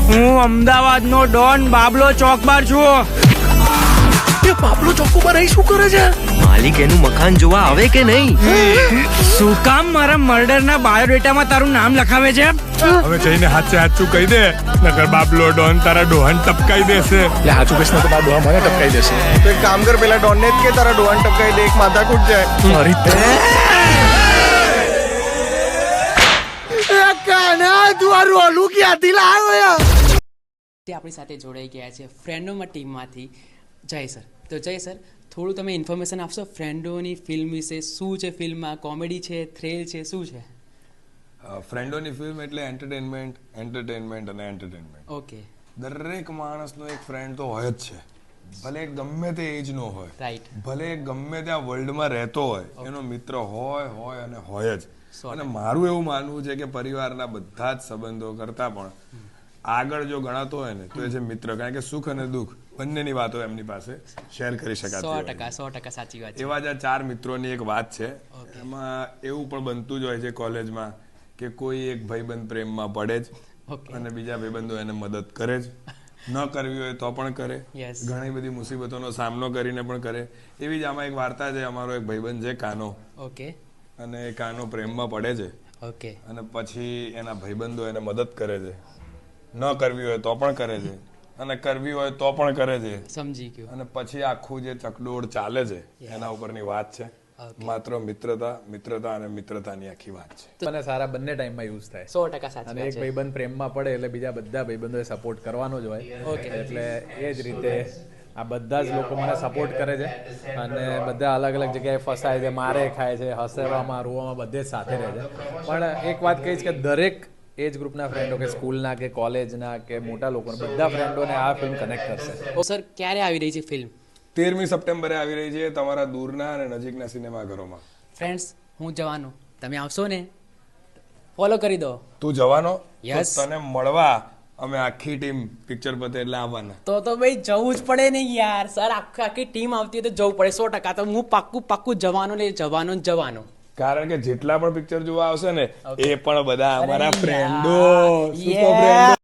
હું અમદાવાદનો ડોન બાબલો ચોકબાર છું. બાબલો ચોક ઉપર અહીં શું કરે છે? માલિક એનું મકાન જોવા આવે કે નહીં? શું કામ મારા મર્ડરના બાયોડેટામાં તારું નામ લખાવે છે? હવે જઈને હાચું કહી દે, નકર બાબલો ડોન તારા ડોહન ટપકાઈ દેશે. એટલે હાચું કહીશ ને તો ડોહા મને ટપકાઈ દેશે. તો એક કામ કર, પેલા ડોન ને જ કે તારા ડોહન ટપકાઈ દે, એક માથાકૂટ જાય. આપણી સાથે જોડાઈ ગયા છે ફ્રેન્ડોમાં ટીમમાંથી જય સર. તો જય સર, થોડું તમે ઇન્ફોર્મેશન આપશો ફ્રેન્ડોની ફિલ્મ વિશે? શું છે ફિલ્મમાં? કોમેડી છે, થ્રિલ છે, શું છે? ફ્રેન્ડોની ફિલ્મ એટલે એન્ટરટેનમેન્ટ અને એન્ટરટેનમેન્ટ. ઓકે, દરેક માણસનો એક ફ્રેન્ડ તો હોય જ છે, ભલે ગમે તે એજનો હોય, રાઈટ, ભલે ગમે ત્યાં વર્લ્ડમાં રહેતો હોય, એનો મિત્ર હોય અને હોય જ. અને સો મારું એવું માનવું છે કે પરિવારના બધા જ સંબંધો કરતા પણ આગળ જો ગણાતો હોય ને તો એ છે મિત્ર, કારણ કે સુખ અને દુઃખ બંનેની વાતો એમની પાસે શેર કરી શકાતી હોય. 100% સાચી વાત છે. એવા જ આ 4 મિત્રોની એક વાત છે. એમાં એવું પણ બનતું જ હોય છે કોલેજમાં કે કોઈ એક ભાઈબંધ પ્રેમમાં પડે જ અને બીજા ભાઈબંધો એને મદદ કરે જ, ન કરવી હોય તો પણ કરે, ઘણી બધી મુસીબતોનો સામનો કરીને પણ કરે. એવી જ આમાં એક વાર્તા છે. અમારો એક ભાઈબંધ છે કાનો, ઓકે, અને એ કાનો પ્રેમમાં પડે છે, ઓકે, અને પછી એના ભાઈબંધો એને મદદ કરે છે. ન કરવી હોય તો પણ કરે છે અને કરવી હોય તો પણ કરે છે. સમજી ગયો. અને પછી આખું જે ચકડોળ ચાલે છે એના ઉપરની વાત છે. માત્ર મિત્રતા અને મિત્રતાની આખી વાત છે. અને સારા બંને ટાઈમમાં યુઝ થાય. 100% સાચી અને વાત એક છે. ભાઈબંધ પ્રેમમાં પડે એટલે બીજા બધા ભાઈબંધોએ સપોર્ટ કરવાનો જ હોય. એટલે એ જ રીતે આ બધા જ લોકો મને સપોર્ટ કરે છે અને બધા અલગ અલગ જગ્યાએ ફસાય છે, મારે ખાય છે, હસવામાં રોવામાં બધે જ સાથે રહે છે. પણ એક વાત કહીશ કે દરેક એજ ગ્રુપના ફ્રેન્ડો, કે સ્કૂલના કે કોલેજના કે મોટા લોકોના, બધા ફ્રેન્ડોને આ ફિલ્મ કનેક્ટ કરશે. સર, ક્યારે આવી રહી છે ફિલ્મ? 13મી સપ્ટેમ્બરે આવી રહી છે તમારા દૂરના અને નજીકના સિનેમાઘરોમાં. ફ્રેન્ડ્સ, હું જવાનું, તમે આવશો ને? ફોલો કરી દો. તું જવાનો? Yes. તો તને મળવા અમે આખી ટીમ પિક્ચર પતે એટલે આવવાના. તો ભાઈ જવું જ પડે ને યાર. સર, આખી ટીમ આવતી હોય તો જવું પડે 100%. તો હું પાક્કું જવાનો. કારણ કે જેટલા પણ પિક્ચર જોવા આવશે ને એ પણ બધા અમારા અરે ફ્રેન્ડો. યાર.